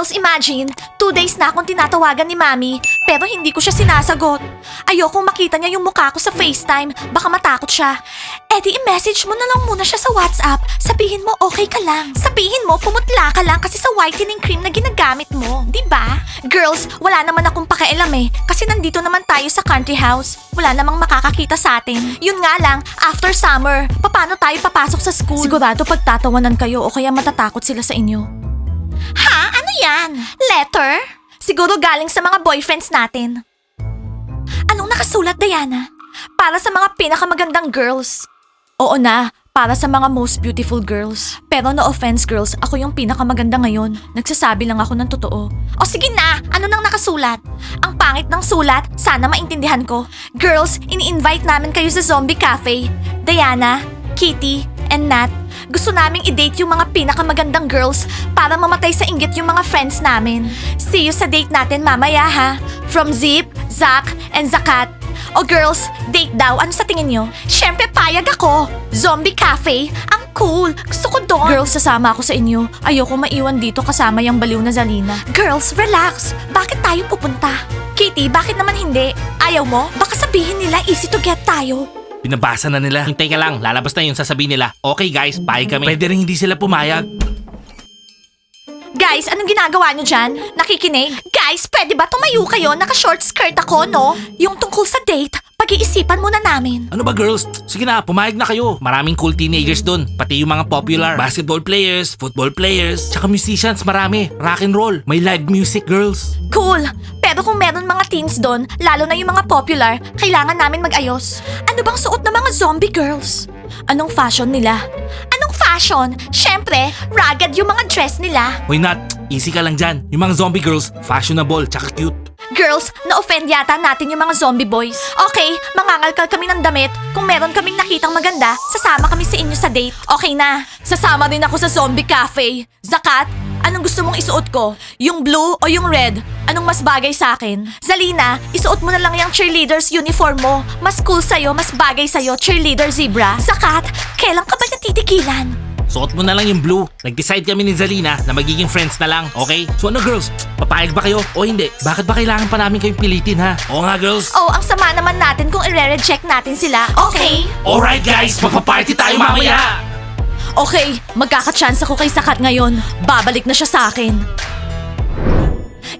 Girls, imagine, 2 days na akong tinatawagan ni Mami, pero hindi ko siya sinasagot. Ayokong makita niya yung mukha ko sa FaceTime, baka matakot siya. Eh di i-message mo na lang muna siya sa WhatsApp. Sabihin mo okay ka lang. Sabihin mo pumutla ka lang kasi sa whitening cream na ginagamit mo, di ba? Girls, wala naman akong pakialam eh, kasi nandito naman tayo sa country house. Wala namang makakakita sa atin. Yun nga lang, after summer, paano tayo papasok sa school? Sigurado pagtatawanan kayo o kaya matatakot sila sa inyo. Ha? Ano yan? Letter? Siguro galing sa mga boyfriends natin. Anong nakasulat, Diana? Para sa mga pinakamagandang girls. Oo na, para sa mga most beautiful girls. Pero no offense girls, ako yung pinakamaganda ngayon. Nagsasabi lang ako ng totoo. O sige na, ano nang nakasulat? Ang pangit ng sulat, sana maintindihan ko. Girls, ini-invite namin kayo sa Zombie Cafe. Diana, Kitty, and Nat. Gusto naming i-date yung mga pinakamagandang girls para mamatay sa inggit yung mga friends namin. See you sa date natin mamaya ha. From Zip, Zach, and Zakat. O girls, date daw. Ano sa tingin nyo? Syempre payag ako. Zombie Cafe. Ang cool. Gusto ko doon. Girls, sasama ako sa inyo. Ayoko maiwan dito kasama yung baliw na Zalina. Girls, relax. Bakit tayo pupunta? Kitty, bakit naman hindi? Ayaw mo? Baka sabihin nila easy to get tayo. Binabasa na nila. Hintay ka lang, lalabas na yun, sasabihin nila. Okay guys, payag kami. Pwede rin hindi sila pumayag. Guys, anong ginagawa nyo dyan? Nakikinig? Guys, pwede ba tumayo kayo? Naka-short skirt ako, no? Yung tungkol sa date, pag-iisipan muna namin. Ano ba girls? Sige na, pumayag na kayo. Maraming cool teenagers dun. Pati yung mga popular basketball players, football players, tsaka musicians, marami. Rock and roll, may live music girls. Cool! Pero kung meron mga teens doon, lalo na yung mga popular, kailangan namin mag-ayos. Ano bang suot ng mga zombie girls? Anong fashion nila? Anong fashion? Syempre, ragged yung mga dress nila. Why not? Easy ka lang dyan. Yung mga zombie girls, fashionable, tsaka cute. Girls, na-offend yata natin yung mga zombie boys. Okay, mangangalkal kami ng damit. Kung meron kaming nakitang maganda, sasama kami sa inyo sa date. Okay na. Sasama din ako sa zombie cafe. Zakat, anong gusto mong isuot ko? Yung blue o yung red? Anong mas bagay sa akin? Zalina, isuot mo na lang yung cheerleaders uniform mo. Mas cool sa'yo, mas bagay sa'yo, cheerleader zebra. Zakat, kailan ka ba natitikilan? Suot mo na lang yung blue. Nag-decide kami ni Zalina na magiging friends na lang, okay? So ano girls? Papayag ba kayo o hindi? Bakit ba kailangan pa namin kayong pilitin ha? Oo nga girls. Oh, ang sama naman natin kung i-reject natin sila. Okay? Alright guys, magpa-party tayo mamaya! Okay, magkaka-chance ako kay Sakat ngayon. Babalik na siya sa akin.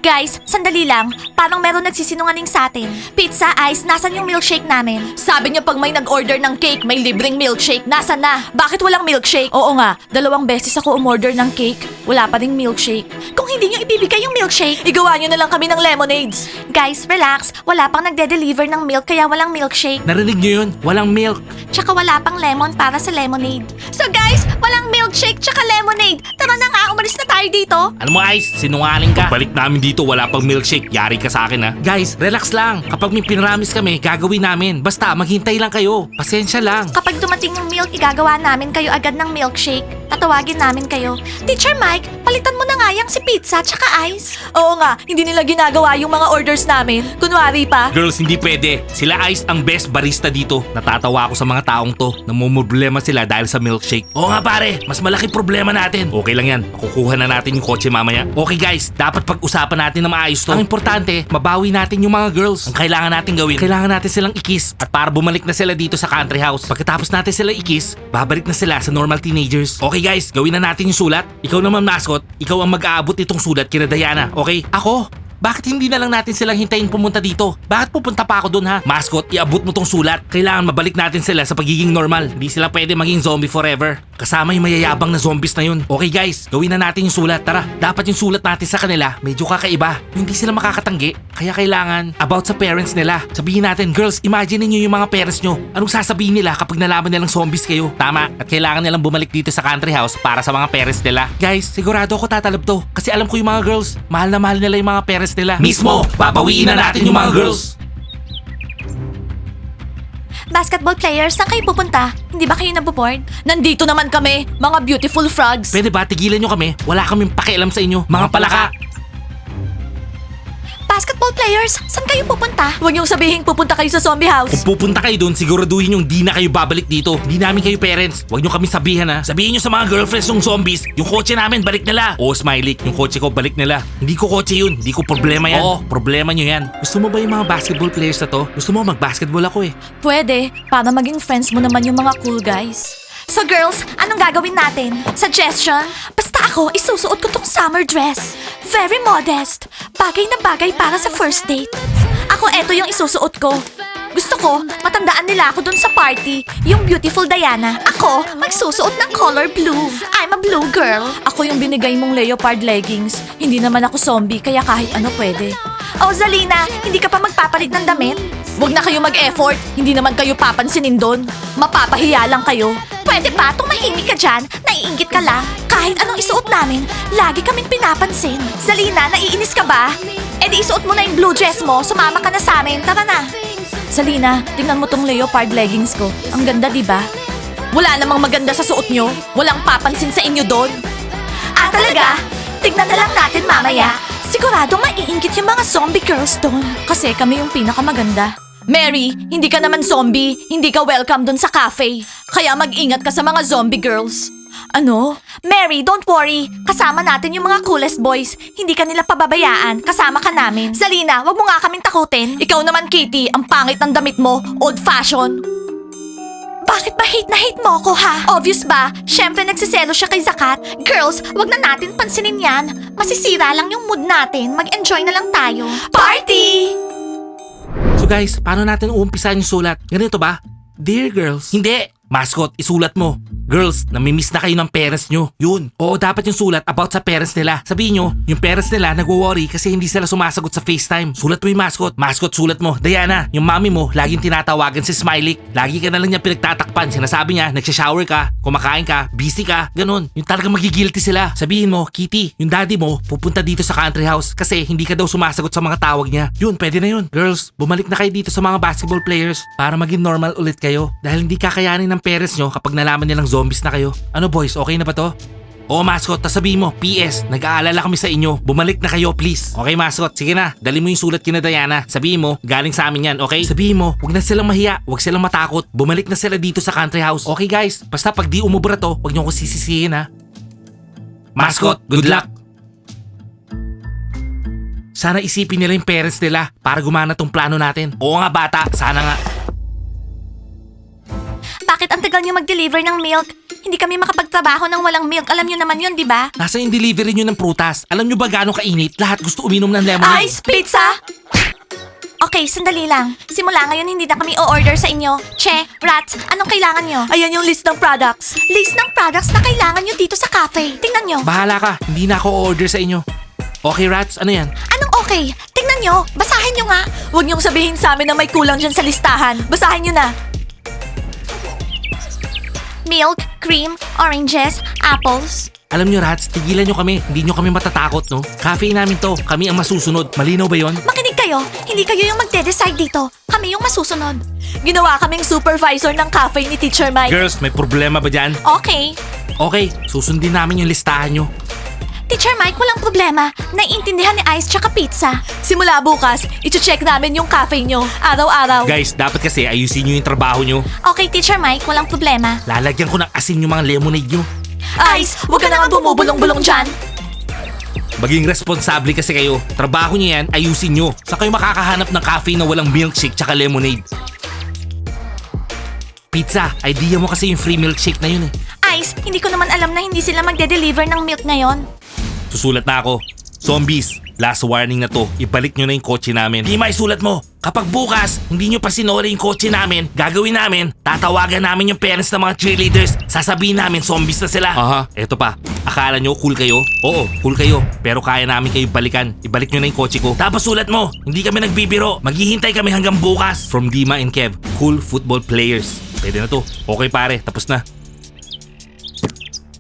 Guys, sandali lang. Parang meron nagsisinungaling sa atin. Pizza, ice, nasan yung milkshake namin? Sabi niya pag may nag-order ng cake, may libreng milkshake. Nasaan na? Bakit walang milkshake? Oo nga, 2 beses ako umorder ng cake. Wala pa ring milkshake. Kung hindi niyo ibibigay yung milkshake, igawa niyo na lang kami ng lemonades. Guys, relax. Wala pang nagde-deliver ng milk kaya walang milkshake. Narinig niyo yun? Walang milk. Tsaka wala pang lemon para sa lemonade. So guys, walang milkshake tsaka lemonade. Tara na nga, umalis na tayo dito. Alam mo Ice, sinungaling ka. Balik namin dito, wala pang milkshake. Yari ka sa akin ha. Guys, relax lang. Kapag may pinramis kami, gagawin namin. Basta, maghintay lang kayo. Pasensya lang. Kapag dumating yung milk, igagawa namin kayo agad ng milkshake. Tatawagin namin kayo. Teacher Mike, palitan mo na nga yung si pizza tsaka ice. Oo nga, hindi nila ginagawa yung mga orders namin. Kunwari pa. Girls, hindi pwede. Sila Ice ang best barista dito. Natatawa ako sa mga taong to. Namumroblema sila dahil sa milkshake. Oo nga pare, mas malaki problema natin. Okay lang yan, makukuha na natin yung kotse mamaya. Okay guys, dapat pag-usapan natin na maayos to. Ang importante, mabawi natin yung mga girls. Ang kailangan natin gawin, kailangan natin silang ikis. At para bumalik na sila dito sa country house. Pagkatapos natin sila ikis, babalik na sila sa normal teenagers. Okay guys, gawin na natin yung sulat. Ikaw naman mascot, ikaw ang mag-aabot itong sulat kina Diana, okay? Ako? Bakit hindi na lang natin silang hintayin pumunta dito? Bakit pupunta pa ako dun ha? Mascot, iabot mo tong sulat. Kailangan mabalik natin sila sa pagiging normal. Hindi sila pwede maging zombie forever. Kasama yung mayayabang na zombies na yun. Okay guys, gawin na natin yung sulat. Tara, dapat yung sulat natin sa kanila medyo kakaiba. Hindi sila makakatanggi. Kaya kailangan about sa parents nila. Sabihin natin, girls, imagine niyo yung mga parents nyo. Anong sasabihin nila kapag nalaman nilang zombies kayo? Tama, at kailangan nilang bumalik dito sa country house para sa mga parents nila. Guys, sigurado ako tatalab to. Kasi alam ko yung mga girls, mahal na mahal nila yung mga parents nila. Mismo, babawiin na natin yung mga girls. Basketball players, saan kayo pupunta? Hindi ba kayo naboboard? Nandito naman kami, mga beautiful frogs. Pwede ba tigilan nyo kami? Wala kaming pakialam sa inyo, mga palaka. Basketball basketball players, saan kayo pupunta? Huwag niyong sabihin pupunta kayo sa zombie house. Kung pupunta kayo doon, siguraduhin yung di na kayo babalik dito. Hindi namin kayo parents. Huwag nyo kami sabihan ha. Sabihin nyo sa mga girlfriends ng zombies, yung kotse namin, balik nila. Oo, Smiley, yung kotse ko, balik nila. Hindi ko kotse yun. Hindi ko problema yan. Oo, problema nyo yan. Gusto mo ba yung mga basketball players na to? Gusto mo mag-basketball ako eh. Pwede, para maging friends mo naman yung mga cool guys. So girls, anong gagawin natin? Suggestion? Basta ako, isusuot ko tong summer dress. Very modest. Bagay na bagay para sa first date. Ako, eto yung isusuot ko. Gusto ko, matandaan nila ako dun sa party, yung beautiful Diana. Ako, magsusuot ng color blue. I'm a blue girl. Ako yung binigay mong leopard leggings. Hindi naman ako zombie, kaya kahit ano pwede. Oh, Zalina, hindi ka pa magpapalit ng damit? Huwag na kayo mag-effort. Hindi naman kayo papansinin doon. Mapapahiya lang kayo. Pwede ba tumahimik ka dyan? Naiingit ka lang. Kahit anong isuot namin, lagi kaming pinapansin. Zalina, naiinis ka ba? Eh di isuot mo na yung blue dress mo. Sumama ka na sa amin. Tara na. Zalina, tingnan mo tong leopard leggings ko. Ang ganda, di ba? Wala namang maganda sa suot nyo. Walang papansin sa inyo doon. Ah, talaga? Tignan na lang natin mamaya. Siguradong maiinggit yung mga zombie girls doon. Kasi kami yung pinakamaganda. Mary, hindi ka naman zombie. Hindi ka welcome doon sa cafe. Kaya mag-ingat ka sa mga zombie girls. Ano? Mary, don't worry. Kasama natin yung mga coolest boys. Hindi ka nila pababayaan. Kasama ka namin. Zalina, wag mo nga kaming takutin. Ikaw naman, Kitty. Ang pangit ng damit mo. Old fashion. Bakit ba hate na hate mo ko ha? Obvious ba? Siyempre nagsiselo siya kay Zakat. Girls, wag na natin pansinin yan. Masisira lang yung mood natin. Mag-enjoy na lang tayo. Party! So guys, paano natin uumpisahan yung sulat? Ganito ba? Dear girls. Hindi! Mascot, isulat mo. Girls, namimiss na kayo ng parents nyo. Yun. Oo, dapat yung sulat about sa parents nila. Sabihin nyo, yung parents nila nagwo-worry kasi hindi sila sumasagot sa FaceTime. Sulat mo yung mascot. Mascot, sulat mo. Diana, yung mami mo, laging tinatawagan si Smiley. Lagi ka na lang niya pinagtatakpan. Sinasabi niya, nagsha-shower ka, kumakain ka, busy ka, ganun. Yung talaga magigilty sila. Sabihin mo, Kitty, yung daddy mo, pupunta dito sa country house kasi hindi ka daw sumasagot sa mga tawag niya. Yun, pwede na yun. Girls, bumalik na kayo dito sa mga basketball players para maging normal ulit kayo. Dahil hindi kakayanin ng parents nyo kapag nalaman nilang zombies na kayo. Ano boys, okay na ba to? Oo mascot, tas sabihin mo, PS, nag-aalala kami sa inyo. Bumalik na kayo please. Okay mascot, sige na, dali mo yung sulat kina Diana. Sabihin mo, galing sa amin yan, okay? Sabihin mo, huwag na silang mahiya, huwag silang matakot. Bumalik na sila dito sa country house. Okay guys, basta pag di umubra to, huwag niyo ko sisisihin ha. Mascot, good luck! Sana isipin nila yung parents nila para gumana tong plano natin. Oo nga bata, sana nga. Bakit ang tagal niyo mag-deliver ng milk? Hindi kami makapagtrabaho ng walang milk. Alam niyo naman yun, di ba? Nasa yung delivery nyo ng prutas. Alam nyo ba gaano kainit? Lahat gusto uminom ng lemonade. Ice pizza? Okay, sandali lang. Simula ngayon, hindi na kami o-order sa inyo. Che, Rats, anong kailangan nyo? Ayan yung list ng products. List ng products na kailangan nyo dito sa cafe. Tingnan nyo. Bahala ka, hindi na ako o-order sa inyo. Okay Rats, ano yan? Anong okay? Tingnan nyo. Basahin nyo nga. Huwag nyong sabihin sa amin na may kulang dyan sa listahan. Basahin nyo na. Milk, cream, oranges, apples. Alam nyo Rats, tigilan nyo kami. Hindi nyo kami matatakot, no? Cafe namin to. Kami ang masusunod. Malinaw ba yon? Makinig kayo. Hindi kayo yung magde-decide dito. Kami yung masusunod. Ginawa kaming supervisor ng cafe ni Teacher Mike. Girls, may problema ba dyan? Okay. Okay, susundin namin yung listahan nyo. Teacher Mike, walang problema. Naiintindihan ni Ice tsaka pizza. Simula bukas, iti-check namin yung cafe nyo. Araw-araw. Guys, dapat kasi ayusin nyo yung trabaho nyo. Okay, Teacher Mike, walang problema. Lalagyan ko ng asin yung mga lemonade nyo. Ice, huwag ka naman bumubulong-bulong dyan. Maging responsable kasi kayo. Trabaho nyo yan, ayusin nyo. Saan kayo makakahanap ng cafe na walang milkshake tsaka lemonade? Pizza, idea mo kasi yung free milkshake na yun eh. Ice, hindi ko naman alam na hindi sila magde-deliver ng milk ngayon. Susulat na ako. Zombies, last warning na to. Ibalik nyo na yung kotse namin. Di maisulat mo. Kapag bukas, hindi nyo pa sinori yung kotse namin, gagawin namin, tatawagan namin yung parents ng mga cheerleaders. Sasabihin namin zombies na sila. Aha, eto pa. Akala nyo cool kayo? Oo, cool kayo. Pero kaya namin kayo balikan. Ibalik nyo na yung kotse ko. Tapos sulat mo, hindi kami nagbibiro. Maghihintay kami hanggang bukas. From Dima and Kev, cool football players. Pwede na to. Okay pare, tapos na.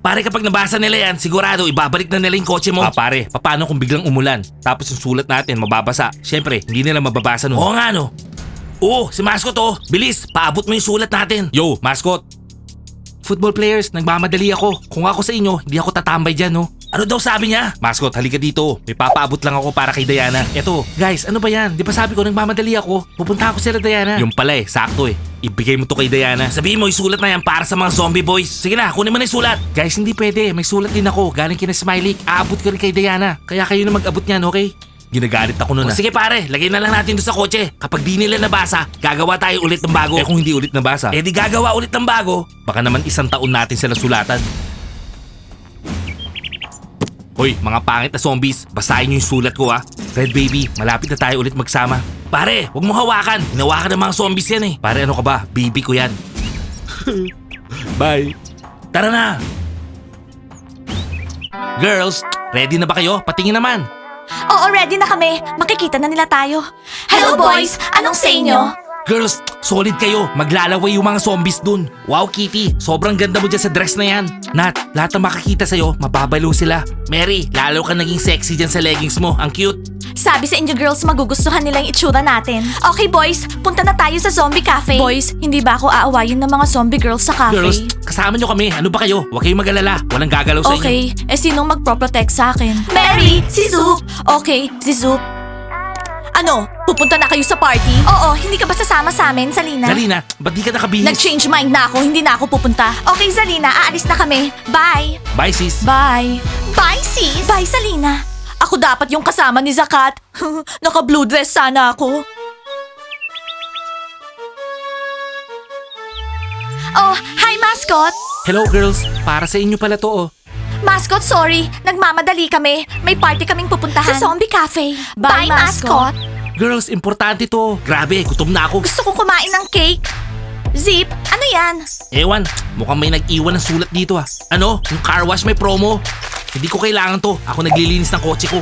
Pare, kapag nabasa nila yan, sigurado ibabalik na nila yung kotse mo. Pare, paano kung biglang umulan? Tapos yung sulat natin mababasa. Siyempre, hindi nila mababasa nun. Oo nga no. Oo, si Mascot oh. Bilis, paabot mo yung sulat natin. Yo, Mascot. Football players, nagmamadali ako. Kung ako sa inyo, hindi ako tatambay dyan no. Ano daw sabi niya? Mascot, halika dito. May papaabot lang ako para kay Diana. Eto, guys, ano ba yan? Di ba sabi ko nagmamadali ako? Pupunta ako sila Diana. Yung pala sakto Ibigay mo to kay Diana. Sabihin mo, isulat na yan para sa mga zombie boys. Sige na, kunin mo na yung sulat. Guys, hindi pwede. May sulat din ako. Galing kina Smiley. Aabot ko rin kay Diana. Kaya kayo na mag-abot niyan, okay? Ginagalit ako nun. Sige pare, lagay na lang natin doon sa kotse. Kapag di nila nabasa, gagawa tayo ulit ng bago. Kung hindi ulit nabasa, di gagawa ulit ng bago. Baka naman 1 taon natin sila sulatan. Hoy, mga pangit na zombies, basahin niyo yung sulat ko Red baby, malapit na tayo ulit magsama. Pare, huwag mo hawakan. Hinawakan ng mga zombies yan Pare, ano ka ba? Baby ko yan. Bye. Tara na. Girls, ready na ba kayo? Patingin naman. Oo, ready na kami. Makikita na nila tayo. Hello boys! Anong say nyo? Girls, solid kayo. Maglalaway yung mga zombies dun. Wow, Kitty. Sobrang ganda mo dyan sa dress na yan. Nat, lahat na makakita sa'yo, mababalo sila. Mary, lalo ka naging sexy dyan sa leggings mo. Ang cute. Sabi sa inyo girls, magugustuhan nila yung itsura natin. Okay boys, punta na tayo sa zombie cafe. Boys, hindi ba ako aawayin ng mga zombie girls sa cafe? Girls, kasama nyo kami. Ano ba kayo? Huwag kayong mag-alala. Walang gagalaw sa inyo. Okay, sinong magpro-protect sa akin? Mary, si Zoop. Okay, si Zoop. Ano, pupunta na kayo sa party? Oo, hindi ka ba sasama sa amin, Zalina? Zalina, ba't di ka nakabihis? Nag-change mind na ako, hindi na ako pupunta. Okay, Zalina, aalis na kami. Bye! Bye, sis. Bye! Bye, sis! Bye, Zalina! Ako dapat yung kasama ni Zakat. Naka-blue dress sana ako. Oh, hi, mascot! Hello, girls. Para sa inyo pala to, Mascot, sorry. Nagmamadali kami. May party kaming pupuntahan. Sa zombie cafe. Bye, mascot. Girls, importante to. Grabe, gutom na ako. Gusto kong kumain ng cake. Zip, ano yan? Ewan, mukhang may nag-iwan ng sulat dito Ano? Yung car wash may promo? Hindi ko kailangan to. Ako naglilinis ng kotse ko.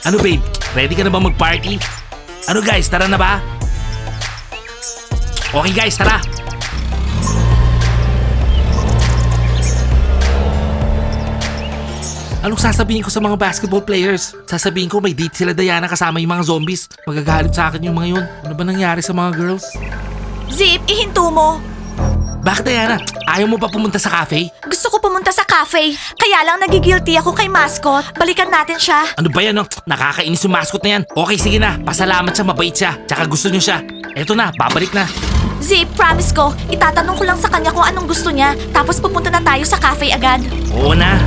Ano babe? Ready ka na ba mag-party? Ano guys, tara na ba? Okay guys, tara. Anong sasabihin ko sa mga basketball players? Sasabihin ko may date sila Diana kasama yung mga zombies. Magagalit sa akin yung mga yun. Ano ba nangyari sa mga girls? Zip, ihinto mo. Bakit Diana? Ayaw mo pa pumunta sa cafe? Gusto ko pumunta sa cafe. Kaya lang nagigilty ako kay mascot. Balikan natin siya. Ano ba yan? Nakakainis yung mascot na yan. Okay, sige na. Pasalamat siya, mabait siya. Tsaka gusto niyo siya. Eto na, babalik na. Zip, promise ko, itatanong ko lang sa kanya kung anong gusto niya. Tapos pupunta na tayo sa cafe agad. Oo na.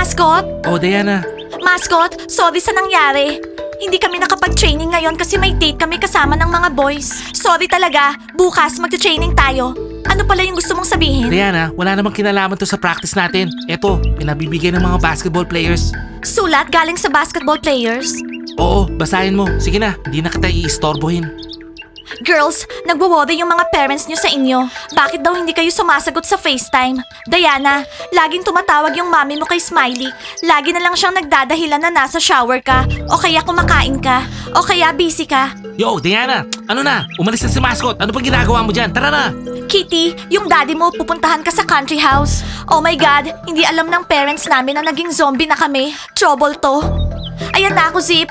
Mascot? Oh, Diana. Mascot, sorry sa nangyari. Hindi kami nakapag-training ngayon kasi may date kami kasama ng mga boys. Sorry talaga, bukas mag-training tayo. Ano pala yung gusto mong sabihin? Diana, wala namang kinalaman to sa practice natin. Eto, pinabibigay ng mga basketball players. Sulat galing sa basketball players? Oo, basahin mo. Sige na, hindi na kita iistorbohin. Girls, nagwo-worry yung mga parents nyo sa inyo. Bakit daw hindi kayo sumasagot sa FaceTime? Diana, laging tumatawag yung mami mo kay Smiley. Lagi na lang siyang nagdadahilan na nasa shower ka, o kaya kumakain ka, o kaya busy ka. Yo, Diana, ano na? Umalis na si mascot. Ano pa ginagawa mo dyan? Tara na. Kitty, yung daddy mo pupuntahan ka sa country house. Oh my God, hindi alam ng parents namin na naging zombie na kami. Trouble to. Ayan na ako, Zip.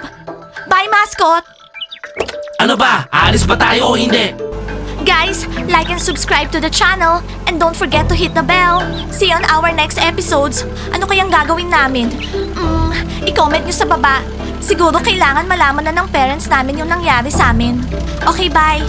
Bye, mascot! Ano ba? Aalis ba tayo o hindi? Guys, like and subscribe to the channel and don't forget to hit the bell. See you on our next episodes. Ano kayang gagawin namin? I-comment nyo sa baba. Siguro kailangan malaman na ng parents namin yung nangyari sa amin. Okay, bye!